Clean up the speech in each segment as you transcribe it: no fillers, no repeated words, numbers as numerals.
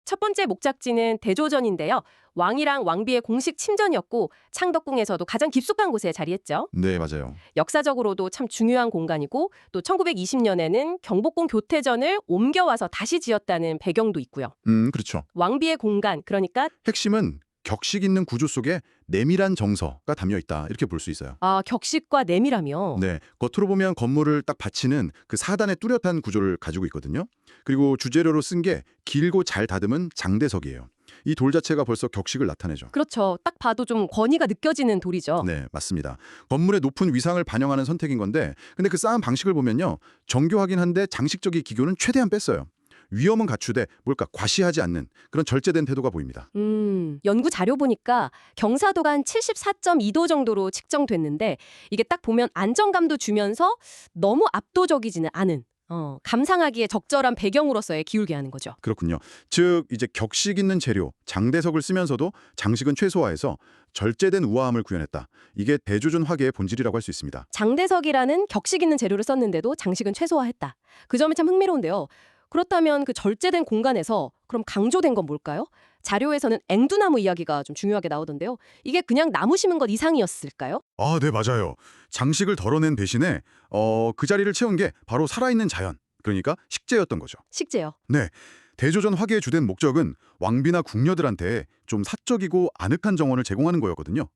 첫 번째 목적지는 대조전인데요. 왕이랑 왕비의 공식 침전이었고 창덕궁에서도 가장 깊숙한 곳에 자리했죠. 네, 맞아요. 역사적으로도 참 중요한 공간이고 또 1920년에는 경복궁 교태전을 옮겨와서 다시 지었다는 배경도 있고요. 그렇죠. 왕비의 공간, 그러니까 핵심은 격식 있는 구조 속에 내밀한 정서가 담겨 있다. 이렇게 볼 수 있어요. 격식과 내밀하며 네, 겉으로 보면 건물을 딱 받치는 그 사단의 뚜렷한 구조를 가지고 있거든요. 그리고 주재료로 쓴 게 길고 잘 다듬은 장대석이에요. 이 돌 자체가 벌써 격식을 나타내죠. 그렇죠. 딱 봐도 좀 권위가 느껴지는 돌이죠. 네, 맞습니다. 건물의 높은 위상을 반영하는 선택인 건데, 근데 그 쌓은 방식을 보면요, 정교하긴 한데 장식적인 기교는 최대한 뺐어요. 위험은 갖추되 뭘까 과시하지 않는 그런 절제된 태도가 보입니다. 연구 자료 보니까 경사도가 한 74.2도 정도로 측정됐는데 이게 딱 보면 안정감도 주면서 너무 압도적이지는 않은 감상하기에 적절한 배경으로서의 기울게 하는 거죠. 그렇군요. 즉 이제 격식 있는 재료, 장대석을 쓰면서도 장식은 최소화해서 절제된 우아함을 구현했다. 이게 대조준 화계의 본질이라고 할 수 있습니다. 장대석이라는 격식 있는 재료를 썼는데도 장식은 최소화했다. 그 점이 참 흥미로운데요. 그렇다면 그 절제된 공간에서 그럼 강조된 건 뭘까요? 자료에서는 앵두나무 이야기가 좀 중요하게 나오던데요. 이게 그냥 나무 심은 것 이상이었을까요? 아, 네, 맞아요. 장식을 덜어낸 대신에 그 자리를 채운 게 바로 살아있는 자연, 그러니까 식재였던 거죠. 식재요. 네, 대조전 화계의 주된 목적은 왕비나 궁녀들한테 좀 사적이고 아늑한 정원을 제공하는 거였거든요.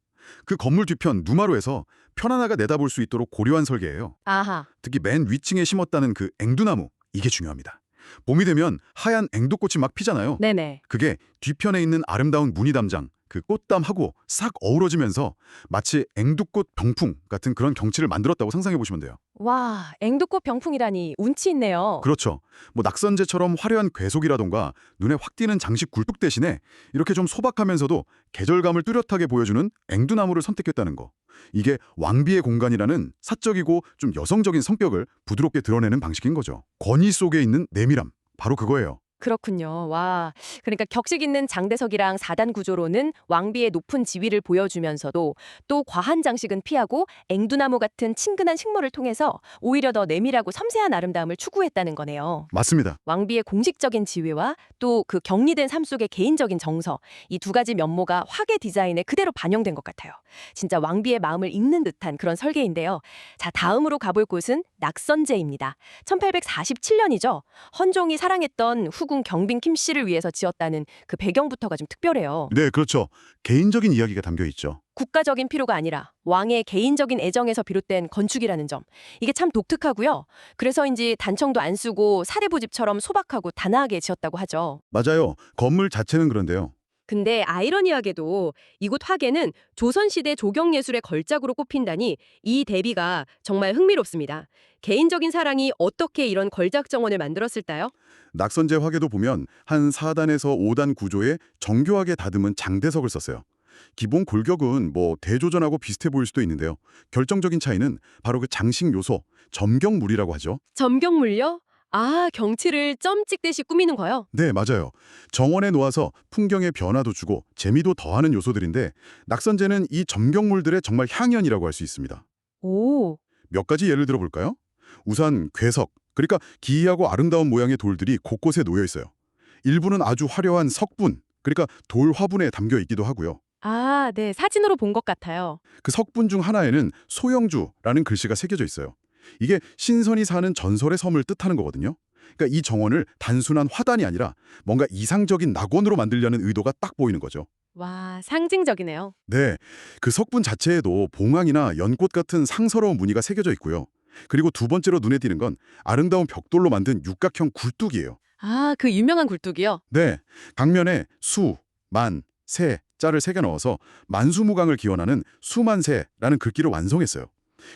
그 건물 뒤편 누마루에서 편안하게 내다볼 수 있도록 고려한 설계예요. 아하. 특히 맨 위층에 심었다는 그 앵두나무, 이게 중요합니다. 봄이 되면 하얀 앵두꽃이 막 피잖아요. 네네. 그게 뒤편에 있는 아름다운 무늬담장, 그 꽃담하고 싹 어우러지면서 마치 앵두꽃 병풍 같은 그런 경치를 만들었다고 상상해 보시면 돼요. 와, 앵두꽃 병풍이라니 운치 있네요. 그렇죠. 뭐 낙선제처럼 화려한 괴속이라던가 눈에 확 띄는 장식 굴뚝 대신에 이렇게 좀 소박하면서도 계절감을 뚜렷하게 보여주는 앵두나무를 선택했다는 거. 이게 왕비의 공간이라는 사적이고 좀 여성적인 성격을 부드럽게 드러내는 방식인 거죠. 권위 속에 있는 내밀함, 바로 그거예요. 그렇군요. 와. 그러니까 격식 있는 장대석이랑 4단 구조로는 왕비의 높은 지위를 보여주면서도 또 과한 장식은 피하고 앵두나무 같은 친근한 식물을 통해서 오히려 더 내밀하고 섬세한 아름다움을 추구했다는 거네요. 맞습니다. 왕비의 공식적인 지위와 또 그 격리된 삶 속의 개인적인 정서, 이 두 가지 면모가 화계 디자인에 그대로 반영된 것 같아요. 진짜 왕비의 마음을 읽는 듯한 그런 설계인데요. 자, 다음으로 가볼 곳은 낙선제입니다. 1847년이죠. 헌종이 사랑했던 후궁 경빈 김씨를 위해서 지었다는 그 배경부터가 좀 특별해요. 네, 그렇죠. 개인적인 이야기가 담겨 있죠. 국가적인 필요가 아니라 왕의 개인적인 애정에서 비롯된 건축이라는 점. 이게 참 독특하고요. 그래서인지 단청도 안 쓰고 사대부집처럼 소박하고 단아하게 지었다고 하죠. 맞아요. 건물 자체는 그런데요. 근데 아이러니하게도 이곳 화계는 조선시대 조경예술의 걸작으로 꼽힌다니 이 대비가 정말 흥미롭습니다. 개인적인 사랑이 어떻게 이런 걸작 정원을 만들었을까요? 낙선제 화계도 보면 한 4단에서 5단 구조에 정교하게 다듬은 장대석을 썼어요. 기본 골격은 뭐 대조전하고 비슷해 보일 수도 있는데요. 결정적인 차이는 바로 그 장식 요소, 점경물이라고 하죠. 점경물요? 경치를 점 찍듯이 꾸미는 거요? 네, 맞아요. 정원에 놓아서 풍경의 변화도 주고 재미도 더하는 요소들인데 낙선제는 이 점경물들의 정말 향연이라고 할 수 있습니다. 오, 몇 가지 예를 들어볼까요? 우선 괴석, 그러니까 기이하고 아름다운 모양의 돌들이 곳곳에 놓여 있어요. 일부는 아주 화려한 석분, 그러니까 돌 화분에 담겨 있기도 하고요. 네, 사진으로 본 것 같아요. 그 석분 중 하나에는 소영주라는 글씨가 새겨져 있어요. 이게 신선이 사는 전설의 섬을 뜻하는 거거든요. 그러니까 이 정원을 단순한 화단이 아니라 뭔가 이상적인 낙원으로 만들려는 의도가 딱 보이는 거죠. 와, 상징적이네요. 네, 그 석분 자체에도 봉황이나 연꽃 같은 상서로운 무늬가 새겨져 있고요. 그리고 두 번째로 눈에 띄는 건 아름다운 벽돌로 만든 육각형 굴뚝이에요. 그 유명한 굴뚝이요? 네, 강면에 수, 만, 세, 자를 새겨 넣어서 만수무강을 기원하는 수만세라는 글귀를 완성했어요.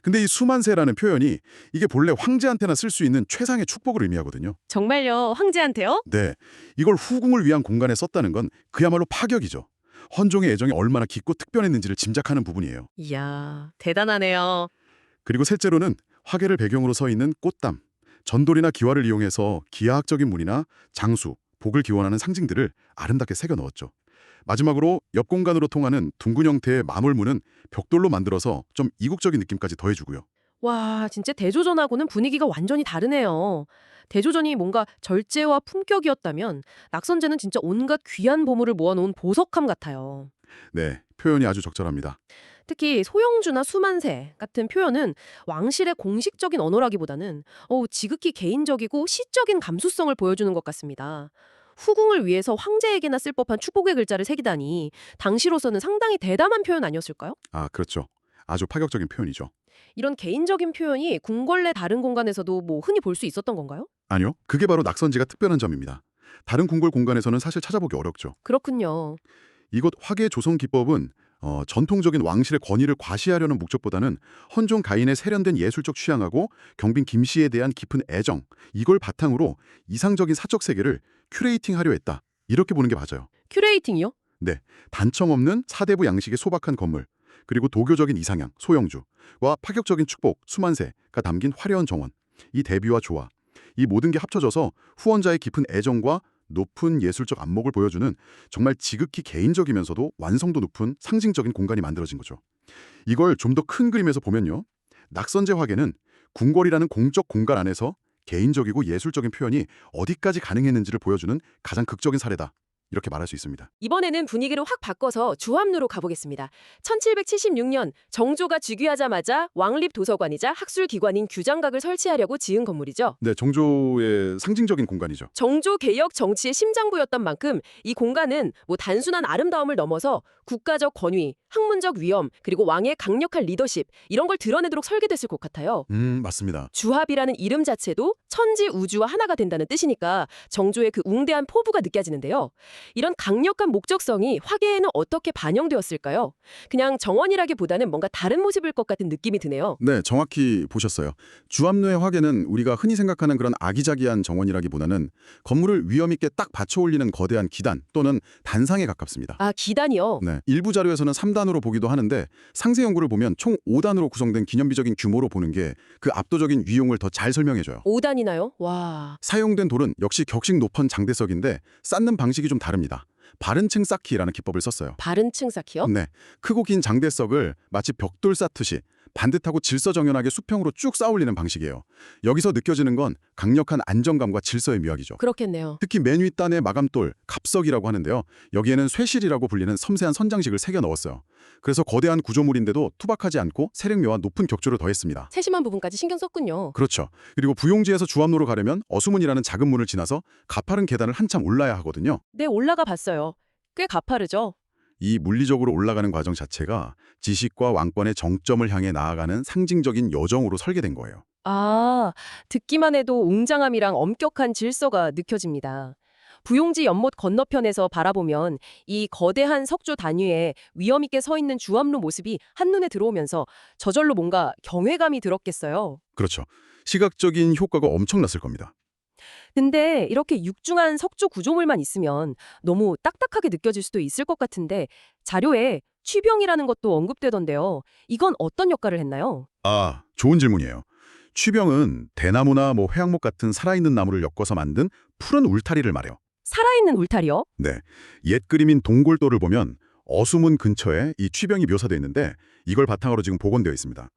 근데 이 수만세라는 표현이 이게 본래 황제한테나 쓸 수 있는 최상의 축복을 의미하거든요. 정말요? 황제한테요? 네, 이걸 후궁을 위한 공간에 썼다는 건 그야말로 파격이죠. 헌종의 애정이 얼마나 깊고 특별했는지를 짐작하는 부분이에요. 이야, 대단하네요. 그리고 셋째로는 화계를 배경으로 서 있는 꽃담, 전돌이나 기와를 이용해서 기하학적인 문이나 장수, 복을 기원하는 상징들을 아름답게 새겨 넣었죠. 마지막으로 옆 공간으로 통하는 둥근 형태의 마물문은 벽돌로 만들어서 좀 이국적인 느낌까지 더해주고요. 와, 진짜 대조전하고는 분위기가 완전히 다르네요. 대조전이 뭔가 절제와 품격이었다면 낙선제는 진짜 온갖 귀한 보물을 모아놓은 보석함 같아요. 네, 표현이 아주 적절합니다. 특히 소영주나 수만세 같은 표현은 왕실의 공식적인 언어라기보다는 지극히 개인적이고 시적인 감수성을 보여주는 것 같습니다. 후궁을 위해서 황제에게나 쓸 법한 축복의 글자를 새기다니 당시로서는 상당히 대담한 표현 아니었을까요? 아, 그렇죠. 아주 파격적인 표현이죠. 이런 개인적인 표현이 궁궐 내 다른 공간에서도 흔히 볼 수 있었던 건가요? 아니요, 그게 바로 낙선지가 특별한 점입니다. 다른 궁궐 공간에서는 사실 찾아보기 어렵죠. 그렇군요. 이곳 화계 조성 기법은 전통적인 왕실의 권위를 과시하려는 목적보다는 헌종 가인의 세련된 예술적 취향하고 경빈 김씨에 대한 깊은 애정, 이걸 바탕으로 이상적인 사적 세계를 큐레이팅하려 했다. 이렇게 보는 게 맞아요. 큐레이팅이요? 네, 단청 없는 사대부 양식의 소박한 건물, 그리고 도교적인 이상향, 소영주와 파격적인 축복, 수만세가 담긴 화려한 정원, 이 대비와 조화, 이 모든 게 합쳐져서 후원자의 깊은 애정과 높은 예술적 안목을 보여주는 정말 지극히 개인적이면서도 완성도 높은 상징적인 공간이 만들어진 거죠. 이걸 좀 더 큰 그림에서 보면요. 낙선제 화계는 궁궐이라는 공적 공간 안에서 개인적이고 예술적인 표현이 어디까지 가능했는지를 보여주는 가장 극적인 사례다. 이렇게 말할 수 있습니다. 이번에는 분위기를 확 바꿔서 주합루로 가보겠습니다. 1776년 정조가 즉위하자마자 왕립 도서관이자 학술기관인 규장각을 설치하려고 지은 건물이죠. 네, 정조의 상징적인 공간이죠. 정조 개혁 정치의 심장부였던 만큼 이 공간은 단순한 아름다움을 넘어서 국가적 권위, 학문적 위엄, 그리고 왕의 강력한 리더십 이런 걸 드러내도록 설계됐을 것 같아요. 맞습니다. 주합이라는 이름 자체도 천지 우주와 하나가 된다는 뜻이니까 정조의 그 웅대한 포부가 느껴지는데요. 이런 강력한 목적성이 화계에는 어떻게 반영되었을까요? 그냥 정원이라기보다는 뭔가 다른 모습일 것 같은 느낌이 드네요. 네, 정확히 보셨어요. 주합루의 화계는 우리가 흔히 생각하는 그런 아기자기한 정원이라기보다는 건물을 위험 있게 딱 받쳐 올리는 거대한 기단 또는 단상에 가깝습니다. 아, 기단이요? 네, 일부 자료에서는 3단으로 보기도 하는데 상세 연구를 보면 총 5단으로 구성된 기념비적인 규모로 보는 게 그 압도적인 위용을 더 잘 설명해줘요. 5단이나요? 와. 사용된 돌은 역시 격식 높은 장대석인데 쌓는 방식이 좀 다릅니다. 바른층 쌓기라는 기법을 썼어요. 바른층 쌓기요? 네, 크고 긴 장대석을 마치 벽돌 쌓듯이 반듯하고 질서정연하게 수평으로 쭉 쌓아올리는 방식이에요. 여기서 느껴지는 건 강력한 안정감과 질서의 묘약이죠. 그렇겠네요. 특히 맨 윗단의 마감돌, 갑석이라고 하는데요. 여기에는 쇠실이라고 불리는 섬세한 선장식을 새겨 넣었어요. 그래서 거대한 구조물인데도 투박하지 않고 세력묘와 높은 격조를 더했습니다. 세심한 부분까지 신경 썼군요. 그렇죠. 그리고 부용지에서 주합로로 가려면 어수문이라는 작은 문을 지나서 가파른 계단을 한참 올라야 하거든요. 네, 올라가 봤어요. 꽤 가파르죠? 이 물리적으로 올라가는 과정 자체가 지식과 왕권의 정점을 향해 나아가는 상징적인 여정으로 설계된 거예요. 아, 듣기만 해도 웅장함이랑 엄격한 질서가 느껴집니다. 부용지 연못 건너편에서 바라보면 이 거대한 석조 단위에 위험 있게 서 있는 주합루 모습이 한눈에 들어오면서 저절로 뭔가 경외감이 들었겠어요. 그렇죠. 시각적인 효과가 엄청났을 겁니다. 근데 이렇게 육중한 석조 구조물만 있으면 너무 딱딱하게 느껴질 수도 있을 것 같은데 자료에 취병이라는 것도 언급되던데요. 이건 어떤 역할을 했나요? 아, 좋은 질문이에요. 취병은 대나무나 회양목 같은 살아있는 나무를 엮어서 만든 푸른 울타리를 말해요. 살아있는 울타리요? 네, 옛 그림인 동골도를 보면 어수문 근처에 이 취병이 묘사되어 있는데 이걸 바탕으로 지금 복원되어 있습니다.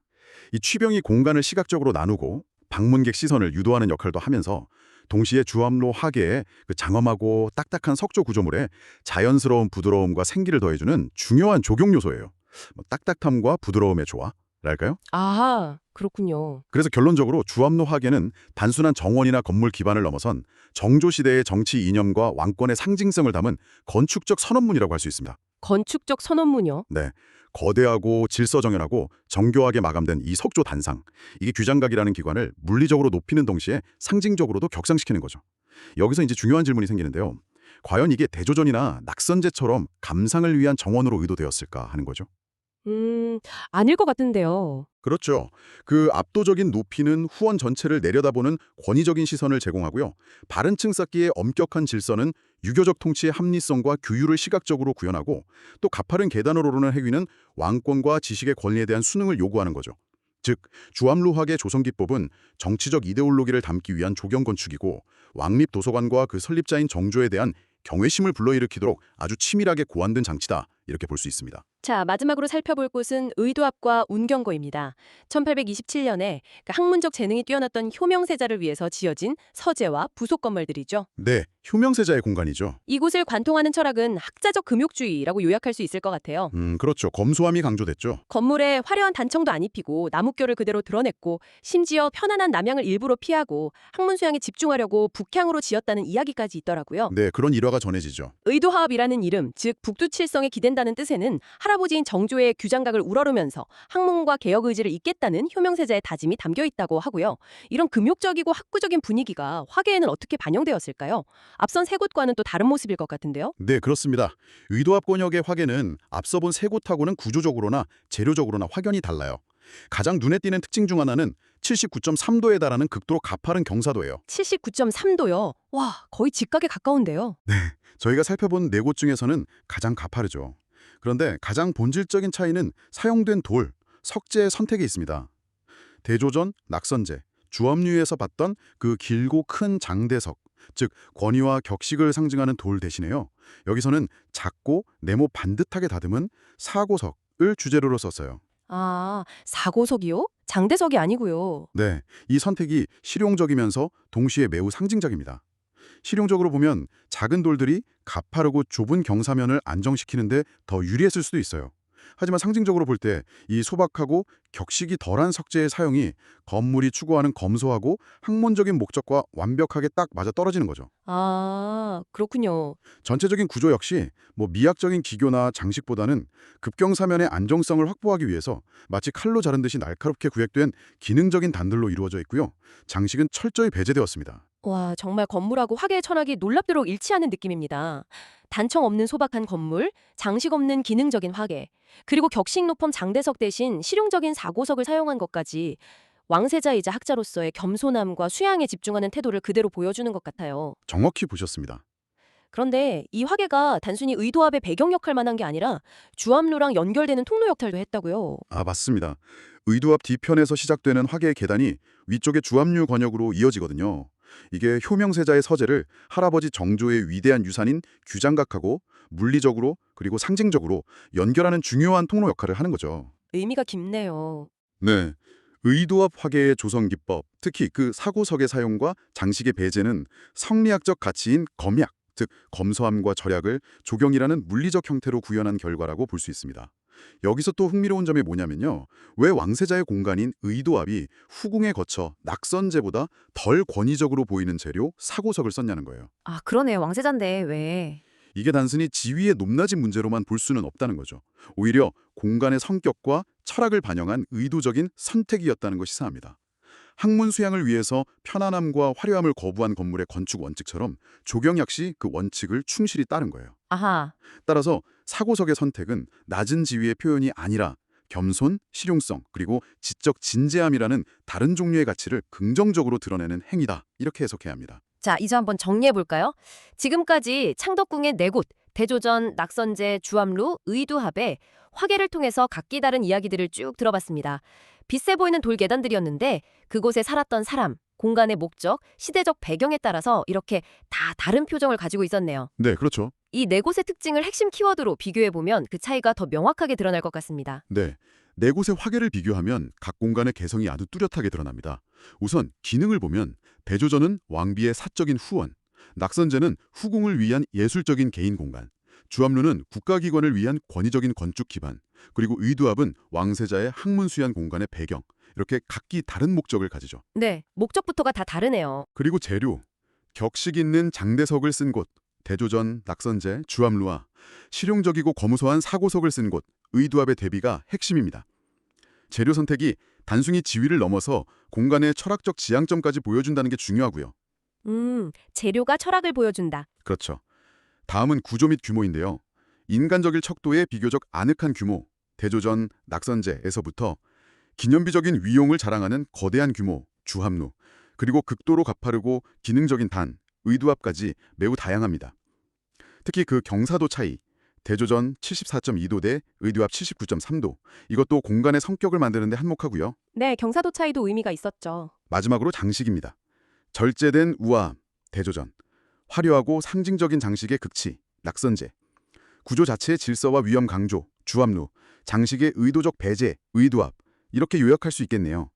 이 취병이 공간을 시각적으로 나누고 방문객 시선을 유도하는 역할도 하면서 동시에 주합로 하계의 그 장엄하고 딱딱한 석조 구조물에 자연스러운 부드러움과 생기를 더해주는 중요한 조경 요소예요. 딱딱함과 부드러움의 조화랄까요? 아하, 그렇군요. 그래서 결론적으로 주합로 하계는 단순한 정원이나 건물 기반을 넘어선 정조시대의 정치 이념과 왕권의 상징성을 담은 건축적 선언문이라고 할 수 있습니다. 건축적 선언문이요? 네, 거대하고 질서정연하고 정교하게 마감된 이 석조 단상, 이게 규장각이라는 기관을 물리적으로 높이는 동시에 상징적으로도 격상시키는 거죠. 여기서 이제 중요한 질문이 생기는데요. 과연 이게 대조전이나 낙선제처럼 감상을 위한 정원으로 의도되었을까 하는 거죠. 아닐 것 같은데요. 그렇죠. 그 압도적인 높이는 후원 전체를 내려다보는 권위적인 시선을 제공하고요. 바른층 쌓기의 엄격한 질서는 유교적 통치의 합리성과 규율을 시각적으로 구현하고 또 가파른 계단으로 오르는 행위는 왕권과 지식의 권리에 대한 수능을 요구하는 거죠. 즉, 주합루학의 조성기법은 정치적 이데올로기를 담기 위한 조경 건축이고 왕립 도서관과 그 설립자인 정조에 대한 경외심을 불러일으키도록 아주 치밀하게 고안된 장치다. 이렇게 볼 수 있습니다. 자, 마지막으로 살펴볼 곳은 의도압과 운경고입니다. 1827년에 학문적 재능이 뛰어났던 효명세자를 위해서 지어진 서재와 부속 건물들이죠. 네, 효명세자의 공간이죠. 이곳을 관통하는 철학은 학자적 금욕주의라고 요약할 수 있을 것 같아요. 그렇죠. 검소함이 강조됐죠. 건물에 화려한 단청도 안 입히고 나무결을 그대로 드러냈고 심지어 편안한 남향을 일부러 피하고 학문 수양에 집중하려고 북향으로 지었다는 이야기까지 있더라고요. 네, 그런 일화가 전해지죠. 의도화합이라는 이름, 즉 북두칠성에 기댄다는 뜻에는 할아버지인 정조의 규장각을 우러르면서 학문과 개혁 의지를 잇겠다는 효명세자의 다짐이 담겨 있다고 하고요. 이런 금욕적이고 학구적인 분위기가 화계에는 어떻게 반영되었을까요? 앞선 세 곳과는 또 다른 모습일 것 같은데요. 네, 그렇습니다. 의도합 권역의 화계는 앞서 본 세 곳하고는 구조적으로나 재료적으로나 확연히 달라요. 가장 눈에 띄는 특징 중 하나는 79.3도에 달하는 극도로 가파른 경사도예요. 79.3도요. 와, 거의 직각에 가까운데요. 저희가 살펴본 네 곳 중에서는 가장 가파르죠. 그런데 가장 본질적인 차이는 사용된 돌, 석재의 선택에 있습니다. 대조전, 낙선제, 주업류에서 봤던 그 길고 큰 장대석, 즉 권위와 격식을 상징하는 돌 대신에요. 여기서는 작고 네모 반듯하게 다듬은 사고석을 주재료로 썼어요. 아, 사고석이요? 장대석이 아니고요. 네, 이 선택이 실용적이면서 동시에 매우 상징적입니다. 실용적으로 보면 작은 돌들이 가파르고 좁은 경사면을 안정시키는데 더 유리했을 수도 있어요. 하지만 상징적으로 볼 때 이 소박하고 격식이 덜한 석재의 사용이 건물이 추구하는 검소하고 학문적인 목적과 완벽하게 딱 맞아떨어지는 거죠. 아, 그렇군요. 전체적인 구조 역시 미학적인 기교나 장식보다는 급경사면의 안정성을 확보하기 위해서 마치 칼로 자른 듯이 날카롭게 구획된 기능적인 단들로 이루어져 있고요. 장식은 철저히 배제되었습니다. 와, 정말 건물하고 화계의 철학이 놀랍도록 일치하는 느낌입니다. 단청 없는 소박한 건물, 장식 없는 기능적인 화계, 그리고 격식 높은 장대석 대신 실용적인 사고석을 사용한 것까지 왕세자이자 학자로서의 겸손함과 수양에 집중하는 태도를 그대로 보여주는 것 같아요. 정확히 보셨습니다. 그런데 이 화계가 단순히 의도합의 배경 역할만 한 게 아니라 주암루랑 연결되는 통로 역할도 했다고요. 아, 맞습니다. 의도합 뒤편에서 시작되는 화계의 계단이 위쪽의 주압류 권역으로 이어지거든요. 이게 효명세자의 서재를 할아버지 정조의 위대한 유산인 규장각하고 물리적으로 그리고 상징적으로 연결하는 중요한 통로 역할을 하는 거죠. 의미가 깊네요. 네. 의도합 화계의 조성 기법, 특히 그 사고석의 사용과 장식의 배제는 성리학적 가치인 검약, 즉 검소함과 절약을 조경이라는 물리적 형태로 구현한 결과라고 볼 수 있습니다. 여기서 또 흥미로운 점이 뭐냐면요. 왜 왕세자의 공간인 의도합이 후궁에 거쳐 낙선제보다 덜 권위적으로 보이는 재료 사고석을 썼냐는 거예요. 아, 그러네. 왕세자인데 왜? 이게 단순히 지위의 높낮이 문제로만 볼 수는 없다는 거죠. 오히려 공간의 성격과 철학을 반영한 의도적인 선택이었다는 것이 시사합니다. 학문 수양을 위해서 편안함과 화려함을 거부한 건물의 건축 원칙처럼 조경 역시 그 원칙을 충실히 따른 거예요. 아하. 따라서 사고석의 선택은 낮은 지위의 표현이 아니라 겸손, 실용성, 그리고 지적 진지함이라는 다른 종류의 가치를 긍정적으로 드러내는 행위다. 이렇게 해석해야 합니다. 자, 이제 한번 정리해 볼까요? 지금까지 창덕궁의 네 곳, 대조전, 낙선제, 주암루, 의도합의 화계를 통해서 각기 다른 이야기들을 쭉 들어봤습니다. 빛세 보이는 돌 계단들이었는데 그곳에 살았던 사람, 공간의 목적, 시대적 배경에 따라서 이렇게 다 다른 표정을 가지고 있었네요. 네, 그렇죠. 이 네 곳의 특징을 핵심 키워드로 비교해보면 그 차이가 더 명확하게 드러날 것 같습니다. 네. 네 곳의 화계를 비교하면 각 공간의 개성이 아주 뚜렷하게 드러납니다. 우선 기능을 보면 대조전은 왕비의 사적인 후원, 낙선제는 후궁을 위한 예술적인 개인 공간, 주암루는 국가기관을 위한 권위적인 건축 기반, 그리고 의도합은 왕세자의 학문 수양 공간의 배경, 이렇게 각기 다른 목적을 가지죠. 네, 목적부터가 다 다르네요. 그리고 재료, 격식 있는 장대석을 쓴 곳, 대조전, 낙선제, 주암루와 실용적이고 검소한 사고석을 쓴 곳, 의도합의 대비가 핵심입니다. 재료 선택이 단순히 지위를 넘어서 공간의 철학적 지향점까지 보여준다는 게 중요하고요. 재료가 철학을 보여준다. 그렇죠. 다음은 구조 및 규모인데요. 인간적일 척도의 비교적 아늑한 규모, 대조전, 낙선제에서부터 기념비적인 위용을 자랑하는 거대한 규모, 주합루, 그리고 극도로 가파르고 기능적인 단, 의도합까지 매우 다양합니다. 특히 그 경사도 차이, 대조전 74.2도 대 의도합 79.3도, 이것도 공간의 성격을 만드는 데 한몫하고요. 네, 경사도 차이도 의미가 있었죠. 마지막으로 장식입니다. 절제된 우아함, 대조전, 화려하고 상징적인 장식의 극치, 낙선제, 구조 자체의 질서와 위험 강조, 주압루, 장식의 의도적 배제, 의도압 이렇게 요약할 수 있겠네요.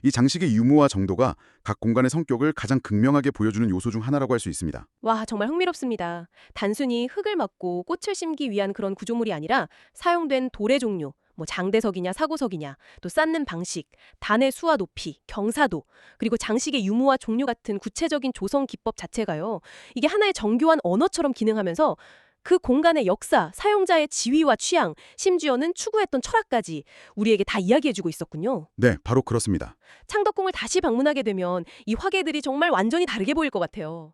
이 장식의 유무와 정도가 각 공간의 성격을 가장 극명하게 보여주는 요소 중 하나라고 할 수 있습니다. 와, 정말 흥미롭습니다. 단순히 흙을 막고 꽃을 심기 위한 그런 구조물이 아니라 사용된 돌의 종류, 뭐 장대석이냐 사고석이냐, 또 쌓는 방식, 단의 수와 높이, 경사도, 그리고 장식의 유무와 종류 같은 구체적인 조성 기법 자체가요. 이게 하나의 정교한 언어처럼 기능하면서 그 공간의 역사, 사용자의 지위와 취향, 심지어는 추구했던 철학까지 우리에게 다 이야기해주고 있었군요. 네, 바로 그렇습니다. 창덕궁을 다시 방문하게 되면 이 화계들이 정말 완전히 다르게 보일 것 같아요.